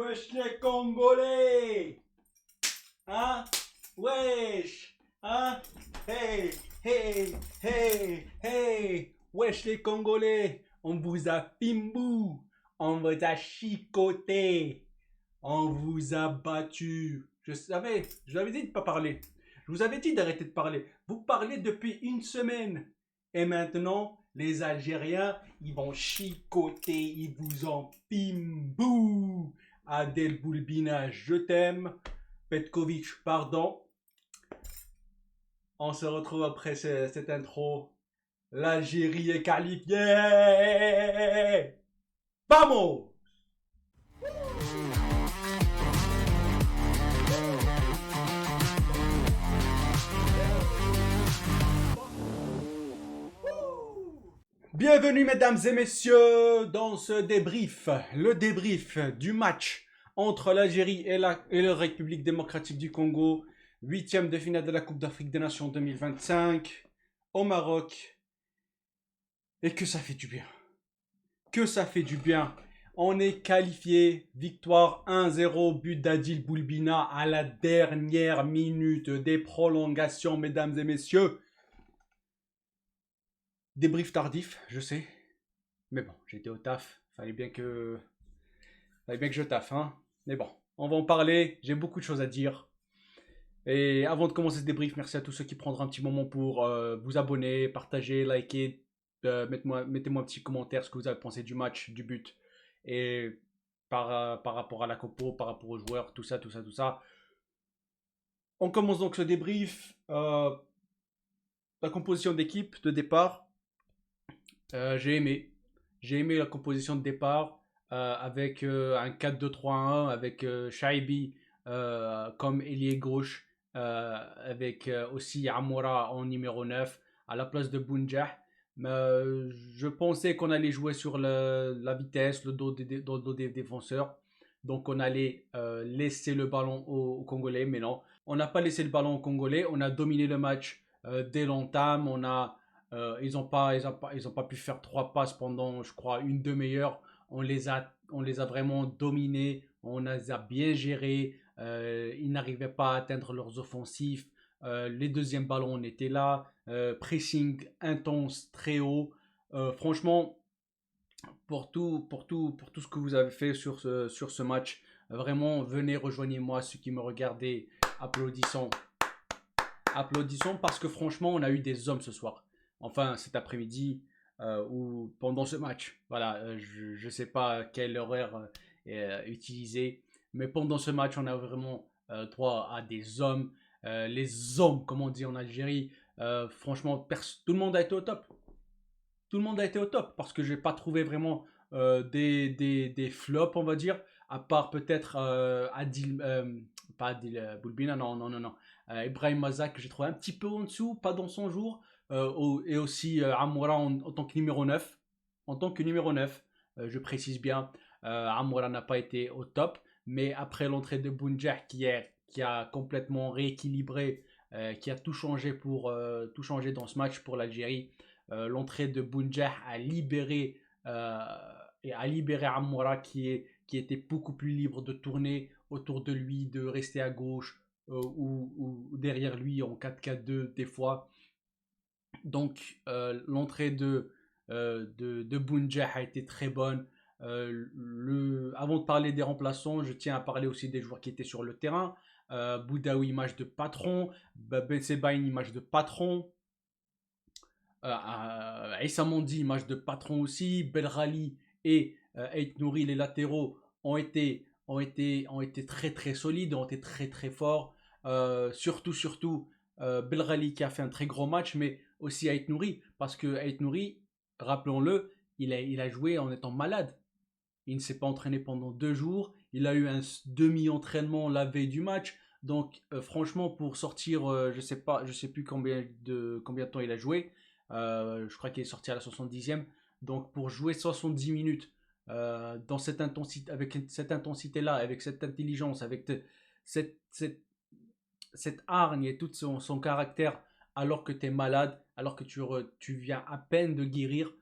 Wesh les Congolais. Hein? Wesh. Hein? Hey, hey, hey, hey. Wesh les Congolais. On vous a pimbou. On vous a chicoté. On vous a battu. Je vous avais dit de ne pas parler. Je vous avais dit d'arrêter de parler. Vous parlez depuis une semaine. Et maintenant, les Algériens, ils vont chicoter, ils vous en pimbou. Adel Boulbina, je t'aime. Petkovic, pardon. On se retrouve après cette intro. L'Algérie est qualifiée. Vamos! Bienvenue mesdames et messieurs dans ce débrief, le débrief du match entre l'Algérie et la République démocratique du Congo, huitième de finale de la Coupe d'Afrique des Nations 2025 au Maroc. Et que ça fait du bien, que ça fait du bien. On est qualifié, victoire 1-0, but d'Adil Boulbina à la dernière minute des prolongations mesdames et messieurs. Débrief tardif, je sais. Mais bon, j'étais au taf. Fallait bien que je taffe, hein. Mais bon, on va en parler. J'ai beaucoup de choses à dire. Et avant de commencer ce débrief, merci à tous ceux qui prendront un petit moment pour vous abonner, partager, liker. Mettez-moi un petit commentaire ce que vous avez pensé du match, du but. Et par rapport à la compo, par rapport aux joueurs, tout ça. On commence donc ce débrief. La composition d'équipe de départ. J'ai aimé la composition de départ avec un 4-2-3-1 avec Shaibi comme ailier gauche avec aussi Amoura en numéro 9 à la place de Bounjah. Je pensais qu'on allait jouer sur la vitesse, le dos des défenseurs. Donc on allait laisser le ballon aux Congolais, mais non. On n'a pas laissé le ballon aux Congolais, on a dominé le match dès l'entame, ils n'ont pas pu faire 3 passes pendant, je crois, une demi-heure. On les a vraiment dominés, on les a bien gérés. Ils n'arrivaient pas à atteindre leurs offensifs. Les deuxièmes ballons, on était là. Pressing intense, très haut. Franchement, pour tout ce que vous avez fait sur ce match, vraiment, venez, rejoignez-moi, ceux qui me regardaient, applaudissons. Applaudissons parce que franchement, on a eu des hommes ce soir. Enfin, cet après-midi ou pendant ce match. Voilà, je ne sais pas quel horaire utiliser, mais pendant ce match, on a vraiment droit à des hommes. Les hommes, comme on dit en Algérie, franchement, tout le monde a été au top. Tout le monde a été au top parce que je n'ai pas trouvé vraiment des flops, on va dire, à part peut-être Adil, pas Adil Boulbina, non. Ibrahim Mazak, que j'ai trouvé un petit peu en dessous, pas dans son jour, et aussi Amoura en tant que numéro 9. En tant que numéro 9, je précise bien, Amoura n'a pas été au top, mais après l'entrée de Bounjah qui a complètement rééquilibré, qui a tout changé tout changé dans ce match pour l'Algérie. L'entrée de Bounjah a libéré Amoura qui était beaucoup plus libre de tourner autour de lui, de rester à gauche ou derrière lui en 4-4-2 des fois. Donc l'entrée de Bounjah a été très bonne. Avant de parler des remplaçants, je tiens à parler aussi des joueurs qui étaient sur le terrain. Boudaoui, image de patron. Ben Sebaïn, image de patron. Issa Mondi, image de patron aussi. Belrali et Ait Nouri, les latéraux, ont été très très solides, ont été très très forts. Surtout Belrali qui a fait un très gros match, mais aussi Ait Nouri, parce que Ait Nouri, rappelons-le, il a joué en étant malade. Il ne s'est pas entraîné pendant 2 jours. Il a eu un demi-entraînement la veille du match. Donc franchement, pour sortir, je sais plus combien de temps il a joué. Je crois qu'il est sorti à la 70e. Donc pour jouer 70 minutes dans cette intensité, avec cette intensité-là, avec cette intelligence, avec cette, cette, cette hargne et tout son caractère, alors que tu es malade, alors que tu viens à peine de guérir,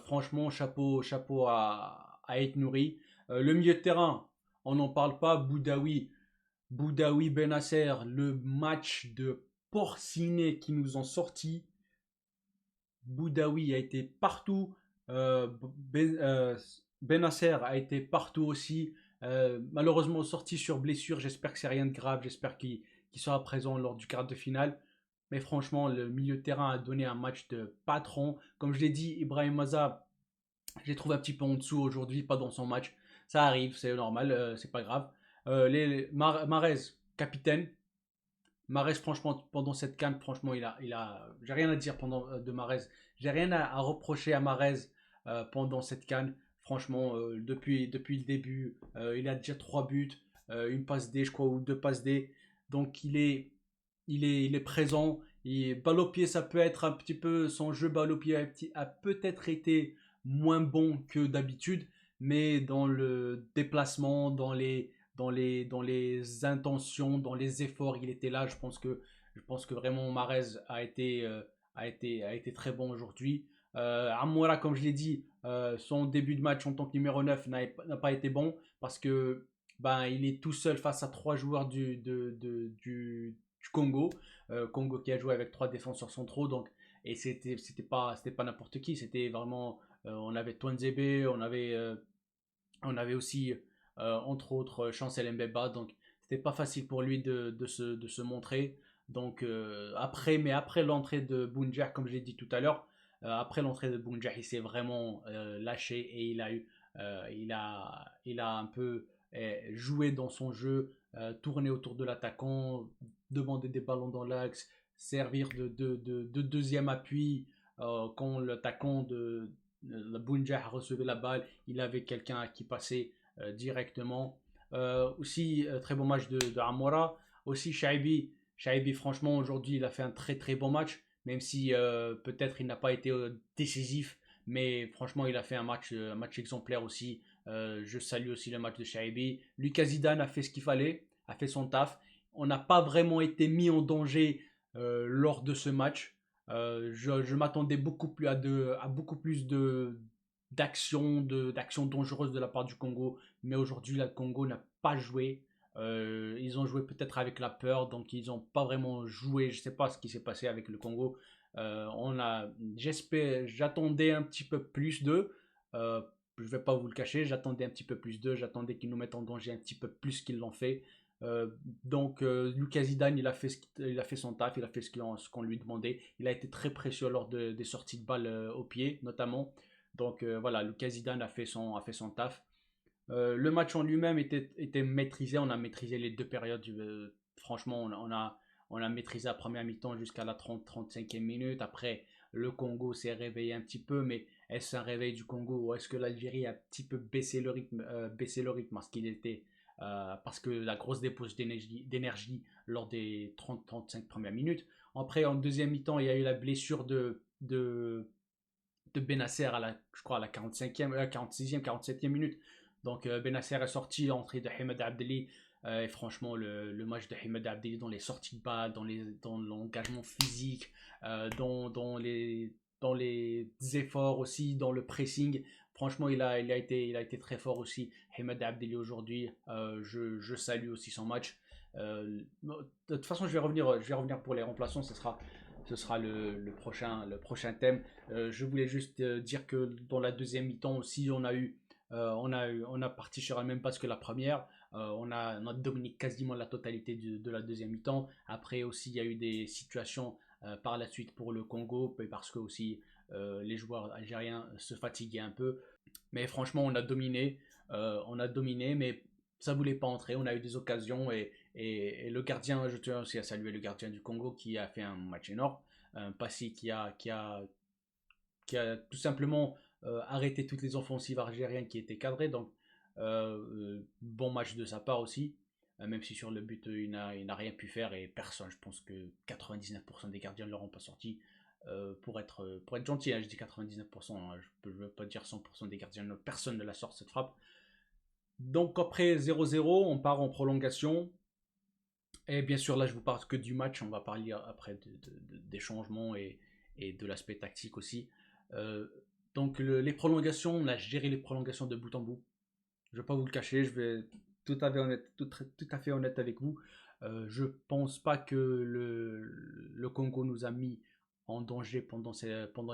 franchement, chapeau à Ait Nouri. Le milieu de terrain, On n'en parle pas. Boudaoui Benasser, le match de porciné qui nous ont sorti. Boudaoui a été partout. Benasser a été partout aussi. Malheureusement sorti sur blessure. J'espère que c'est rien de grave. J'espère qu'il sera présent lors du quart de finale. Mais franchement, le milieu de terrain a donné un match de patron. Comme je l'ai dit, Ibrahim Maza, je l'ai trouvé un petit peu en dessous aujourd'hui, pas dans son match. Ça arrive, c'est normal, c'est pas grave. Marez, capitaine. Marez, franchement, pendant cette CAN, franchement, j'ai rien à dire de Marez. J'ai rien à reprocher à Marez pendant cette CAN. Franchement, depuis le début, il a déjà 3 buts, une passe D, je crois, ou 2 passes D. Donc, il est présent. Et balle au pied, ça peut être un petit peu, son jeu balle au pied a peut-être été moins bon que d'habitude, mais dans le déplacement, dans les intentions, dans les efforts, il était là. Je pense que vraiment Marez a été très bon aujourd'hui. Amoura, comme je l'ai dit, son début de match en tant que numéro 9 n'a pas été bon parce que il est tout seul face à 3 joueurs du Congo. Congo qui a joué avec 3 défenseurs centraux. Donc, et c'était pas n'importe qui. C'était vraiment. On avait Twanzebe, on avait aussi, entre autres, Chancel Mbemba. Donc, c'était pas facile pour lui de se montrer. Donc, après l'entrée de Bounjah, comme je l'ai dit tout à l'heure, après l'entrée de Bounjah, il s'est vraiment lâché et il a un peu joué dans son jeu, tourné autour de l'attaquant, demander des ballons dans l'axe, servir de deuxième appui quand l'attaquant de Bounjah recevait la balle, il avait quelqu'un à qui passer directement. Aussi, très bon match de Amora. Aussi, Shaibi, franchement, aujourd'hui, il a fait un très très bon match, même si peut-être il n'a pas été décisif, mais franchement, il a fait un match exemplaire aussi. Je salue aussi le match de Shaibi. Lucas Zidane a fait ce qu'il fallait, a fait son taf. On n'a pas vraiment été mis en danger lors de ce match. Je m'attendais à beaucoup plus d'actions dangereuses de la part du Congo, mais aujourd'hui, le Congo n'a pas joué. Ils ont joué peut-être avec la peur, donc ils n'ont pas vraiment joué. Je ne sais pas ce qui s'est passé avec le Congo. J'attendais un petit peu plus d'eux. Je ne vais pas vous le cacher, j'attendais un petit peu plus d'eux. J'attendais qu'ils nous mettent en danger un petit peu plus qu'ils l'ont fait. Donc, Lucas Zidane, il a fait son taf, il a fait ce qu'on lui demandait. Il a été très précieux lors des sorties de balles au pied, notamment. Donc, voilà, Lucas Zidane a fait son taf. Le match en lui-même était maîtrisé. On a maîtrisé les 2 périodes. Franchement, on a maîtrisé la première mi-temps jusqu'à la 30-35e minute. Après, le Congo s'est réveillé un petit peu, mais est-ce un réveil du Congo ou est-ce que l'Algérie a un petit peu baissé le rythme parce que la grosse dépose d'énergie lors des 30-35 premières minutes. Après, en deuxième mi-temps, il y a eu la blessure de Benasser je crois, à la 45e, 46e, 47e minute. Donc, Benasser est sorti, entrée de Hamed Abdelli. Et franchement, le match de Hamed Abdelli dans les sorties de balles, dans l'engagement physique, dans les efforts aussi, dans le pressing. Franchement, il a été très fort aussi. Hamed Abdelli aujourd'hui, je salue aussi son match. De toute façon, je vais revenir pour les remplaçants. Ce sera le prochain thème. Je voulais juste dire que dans la deuxième mi-temps aussi, on a parti sur la même passe que la première. On a dominé quasiment la totalité de la deuxième mi-temps. Après aussi, il y a eu des situations par la suite pour le Congo, parce que aussi les joueurs algériens se fatiguaient un peu. Mais franchement, on a dominé, mais ça voulait pas entrer. On a eu des occasions et le gardien, je tiens aussi à saluer le gardien du Congo qui a fait un match énorme. Passy qui a tout simplement arrêté toutes les offensives algériennes qui étaient cadrées. Donc, bon match de sa part aussi. Même si sur le but, il n'a rien pu faire et personne, je pense que 99% des gardiens ne l'auront pas sorti. Pour être gentil, hein, je dis 99%, hein, je ne veux pas dire 100% des gardiens, personne ne la sort cette frappe. Donc après 0-0, on part en prolongation. Et bien sûr, là, je vous parle que du match. On va parler après des changements et de l'aspect tactique aussi. Euh, donc les prolongations, on a géré les prolongations de bout en bout. Je ne vais pas vous le cacher, tout à fait honnête avec vous. Je pense pas que le Congo nous a mis en danger pendant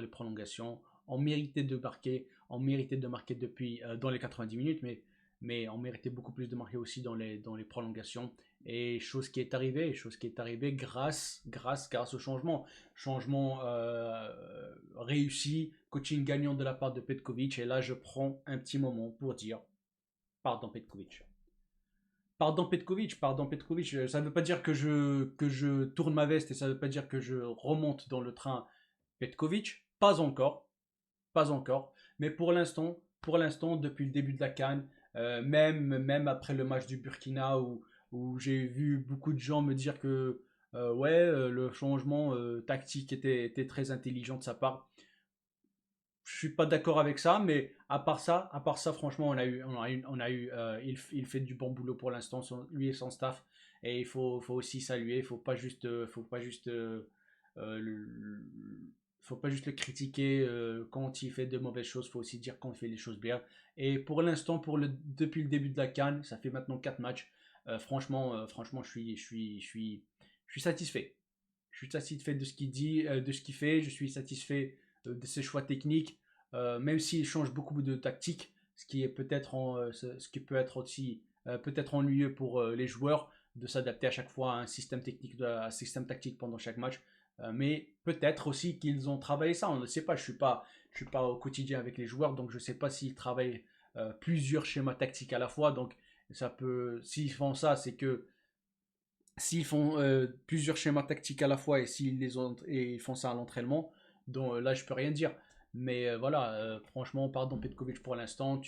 les prolongations. On méritait de marquer depuis dans les 90 minutes, mais on méritait beaucoup plus de marquer aussi dans les prolongations. Et chose qui est arrivée grâce au changement réussi, coaching gagnant de la part de Petkovic. Et là, je prends un petit moment pour dire pardon Petkovic. Pardon Petkovic, ça ne veut pas dire que je tourne ma veste et ça ne veut pas dire que je remonte dans le train Petkovic, pas encore, pas encore, mais pour l'instant, depuis le début de la CAN, même après le match du Burkina où j'ai vu beaucoup de gens me dire que ouais, le changement tactique était très intelligent de sa part. Je suis pas d'accord avec ça, mais à part ça, franchement, il fait du bon boulot pour l'instant, lui et son staff, et il faut aussi saluer, le- faut pas juste le critiquer quand il fait de mauvaises choses, faut aussi dire quand il fait les choses bien. Et pour l'instant, depuis le début de la CAN, ça fait maintenant 4 matchs. Franchement, je suis satisfait. Je suis satisfait de ce qu'il dit, de ce qu'il fait. Je suis satisfait de ses choix techniques, même s'il change beaucoup de tactique, ce qui peut être aussi peut-être ennuyeux pour les joueurs de s'adapter à chaque fois à un système tactique pendant chaque match. Mais peut-être aussi qu'ils ont travaillé ça. On ne sait pas. Je suis pas au quotidien avec les joueurs, donc je ne sais pas s'ils travaillent plusieurs schémas tactiques à la fois. Donc s'ils font ça, c'est que s'ils font plusieurs schémas tactiques à la fois et ils font ça à l'entraînement, donc là je peux rien dire. Mais voilà, franchement, pardon Petkovic pour l'instant,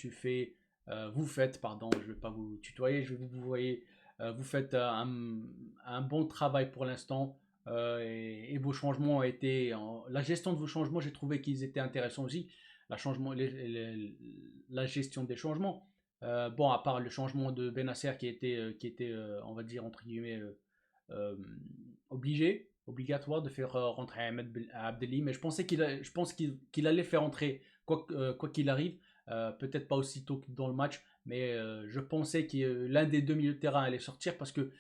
vous faites, pardon, je vais pas vous tutoyer, je vais vous voyez, vous faites un bon travail pour l'instant. Et vos changements la gestion de vos changements, j'ai trouvé qu'ils étaient intéressants aussi. La gestion des changements. Bon, à part le changement de Benasser qui était on va dire, entre guillemets, obligatoire de faire rentrer Ahmed Abdelli, mais je pense qu'il allait faire entrer quoi qu'il arrive, peut-être pas aussitôt que dans le match, mais je pensais que l'un des deux milieux de terrain allait sortir parce que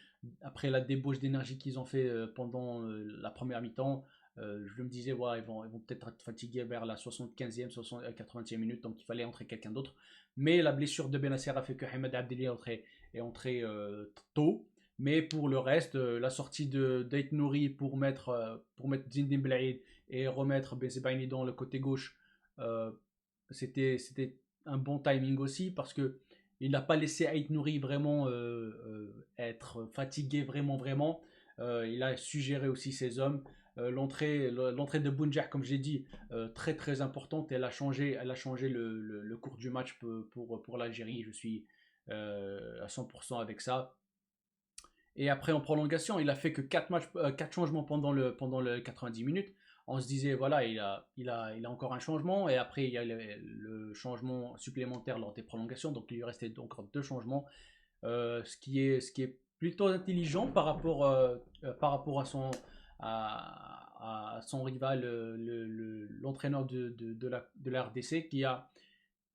après la débauche d'énergie qu'ils ont fait pendant la première mi-temps, je me disais, ouais, ils vont peut-être être fatigués vers la 75e, 80e minute, donc il fallait entrer quelqu'un d'autre. Mais la blessure de Benasser a fait que Ahmed Abdelli est entré tôt. Mais pour le reste, la sortie d'Ait Nouri pour mettre Zinedine Belaïd et remettre Bensebaini dans le côté gauche, euh, c'était un bon timing aussi parce que il n'a pas laissé Ait Nouri vraiment être fatigué vraiment vraiment. Il a suggéré aussi ses hommes. L'entrée de Bounjah, comme j'ai dit, très très importante. Elle a changé le cours du match pour l'Algérie. Je suis à 100% avec ça. Et après, en prolongation, il a fait que 4 matchs, 4 changements pendant le 90 minutes. On se disait, voilà, il a encore un changement. Et après, il y a le changement supplémentaire lors des prolongations. Donc, il lui restait encore 2 changements. Ce qui est plutôt intelligent par rapport à son rival, l'entraîneur de la RDC, qui a,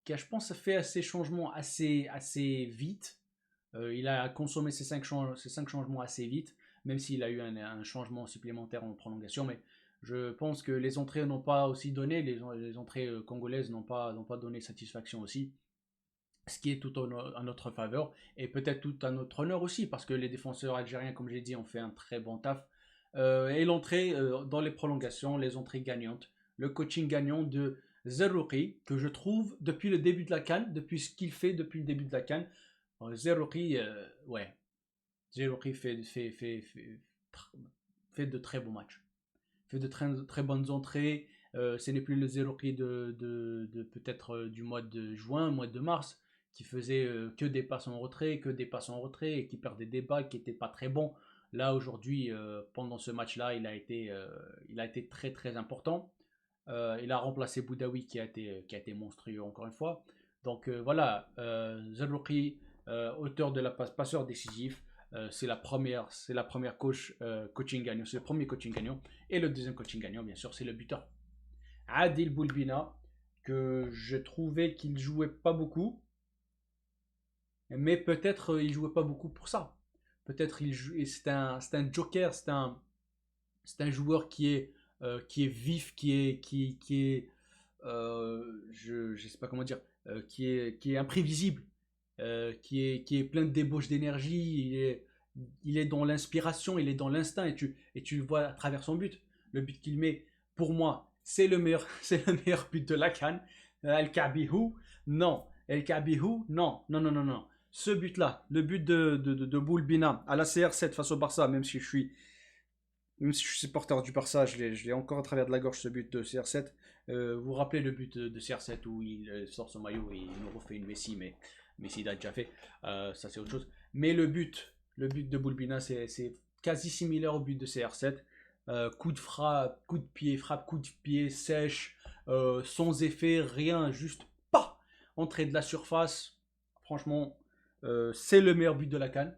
je pense, fait ces changements assez vite. Il a consommé ces cinq changements assez vite, même s'il a eu un changement supplémentaire en prolongation. Mais je pense que les entrées n'ont pas aussi donné, les entrées congolaises n'ont pas donné satisfaction aussi, ce qui est tout à notre faveur et peut-être tout à notre honneur aussi, parce que les défenseurs algériens, comme j'ai dit, ont fait un très bon taf. Et l'entrée dans les prolongations, les entrées gagnantes, le coaching gagnant de Zerouki, que je trouve depuis le début de la CAN, depuis ce qu'il fait depuis le début de la CAN, Zerouki, ouais, Zerouki fait de très bons matchs. Fait de très, très bonnes entrées. Ce n'est plus le Zerouki de peut-être du mois de juin, mois de mars, qui faisait que des passes en retrait, et qui perdait des balles, qui n'était pas très bon. Là, aujourd'hui, pendant ce match-là, il a été très très important. Il a remplacé Boudaoui qui a été monstrueux encore une fois. Donc voilà, Zerouki, auteur de la passe, passeur décisif. C'est la première coaching gagnant, c'est le premier coaching gagnant. Et le deuxième coaching gagnant, bien sûr, c'est le buteur. Adil Boulbina, que je trouvais qu'il jouait pas beaucoup. Mais peut-être il jouait pas beaucoup pour ça. Peut-être c'est un joker, c'est un joueur qui est vif, qui est je sais pas comment dire, qui est imprévisible, qui est plein de débauche d'énergie. Il est dans l'inspiration, il est dans l'instinct et tu le vois à travers son but. Le but qu'il met, pour moi, c'est le meilleur, c'est le meilleur but de la CAN. El Kabihu, non. El Kabihu, non. Non, non, non, non. Ce but-là, le but de Boulbina à la CR7 face au Barça, même si je suis supporter du Barça, je l'ai encore à travers de la gorge ce but de CR7. Vous vous rappelez le but de CR7 où il sort son maillot et il nous refait une Messi, mais Messi l'a déjà fait. Ça c'est autre chose. Mais le but de Boulbina, c'est quasi similaire au but de CR7. Coup de frappe, coup de pied sèche, sans effet, rien, juste pas entrée de la surface. Franchement, c'est le meilleur but de la CAN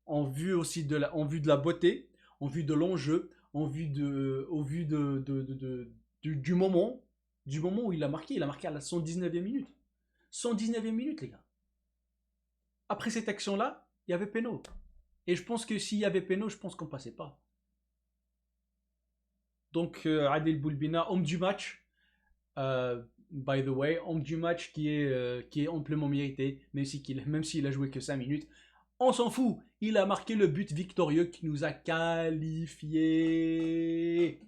en vue aussi en vue de la beauté, en vue de l'enjeu, au vu du moment où il a marqué à la 119e minute. 119e minute, les gars. Après cette action-là, il y avait péno. Et je pense que s'il y avait péno, je pense qu'on passait pas. Donc, Adel Boulbina, homme du match, by the way, homme du match qui est amplement mérité, même s'il a joué que 5 minutes. On s'en fout, il a marqué le but victorieux qui nous a qualifiés.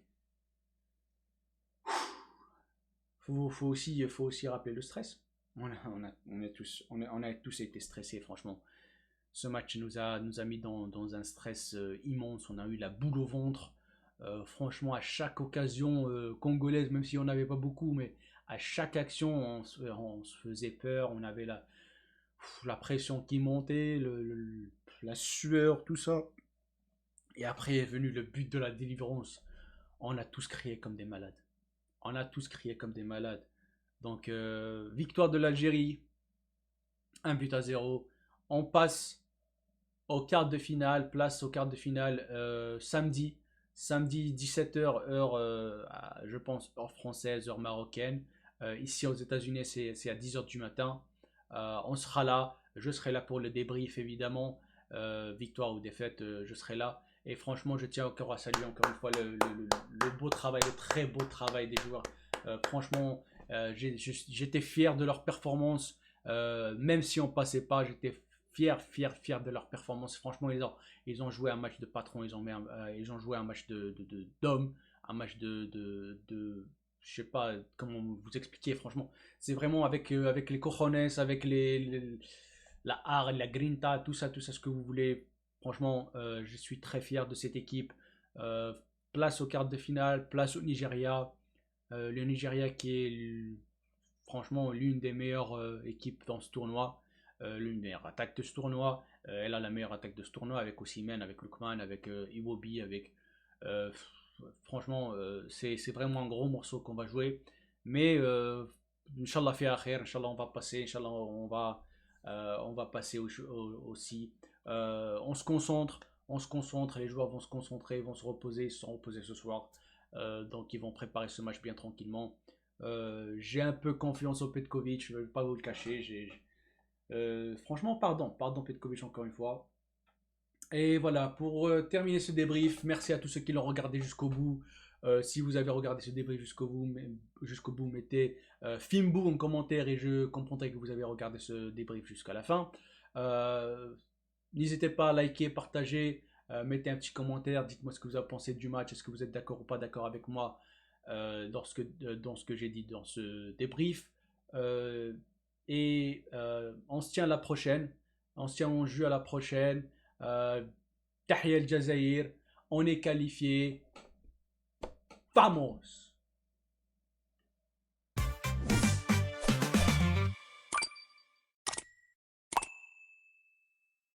Faut aussi rappeler le stress. On a tous été stressés, franchement. Ce match nous a mis dans un stress immense. On a eu la boule au ventre. Franchement, à chaque occasion congolaise, même si on n'avait pas beaucoup, mais à chaque action, on se faisait peur. On avait la pression qui montait, la sueur, tout ça. Et après est venu le but de la délivrance. On a tous crié comme des malades. On a tous crié comme des malades. Donc, victoire de l'Algérie, 1-0. On passe au quart de finale, place au quart de finale samedi 17h, heure, je pense, heure française, heure marocaine. Ici aux États-Unis, c'est à 10h du matin. On sera là, je serai là pour le débrief évidemment. Victoire ou défaite, je serai là. Et franchement, je tiens encore à saluer encore une fois le beau travail, le très beau travail des joueurs. Franchement, j'étais fier de leur performance. Même si on passait pas, j'étais fier de leur performance. Franchement, ils ont joué un match de patron, ils ont joué un match d'homme, un match je sais pas comment vous expliquer, franchement. C'est vraiment avec les cojones, avec la art, la grinta, tout ça, ce que vous voulez. Franchement, je suis très fier de cette équipe. Euh, Place aux quarts de finale, place au Nigeria. Le Nigeria qui est franchement l'une des meilleures équipes dans ce tournoi, l'une des meilleures attaques de ce tournoi. Elle a la meilleure attaque de ce tournoi avec Osimhen, avec Lookman, avec Iwobi, avec euh, franchement c'est vraiment un gros morceau qu'on va jouer. Mais Inch'Allah fait akher, Inch'Allah on va passer, Inch'Allah on va passer aussi. On se concentre, les joueurs vont se concentrer, vont se reposer, ils se sont reposés ce soir. Donc ils vont préparer ce match bien tranquillement. J'ai un peu confiance au Petkovic, je ne vais pas vous le cacher. Franchement, pardon Petkovic encore une fois. Et voilà, pour terminer ce débrief, merci à tous ceux qui l'ont regardé jusqu'au bout. Si vous avez regardé ce débrief jusqu'au bout, mettez Fimbu en commentaire et je comprendrai que vous avez regardé ce débrief jusqu'à la fin. Euh, N'hésitez pas à liker, partager, mettez un petit commentaire, dites-moi ce que vous avez pensé du match, est-ce que vous êtes d'accord ou pas d'accord avec moi dans ce que j'ai dit dans ce débrief. Euh, on se tient à la prochaine, on se tient en jeu à la prochaine. Tahia El Jazair, on est qualifié. Vamos!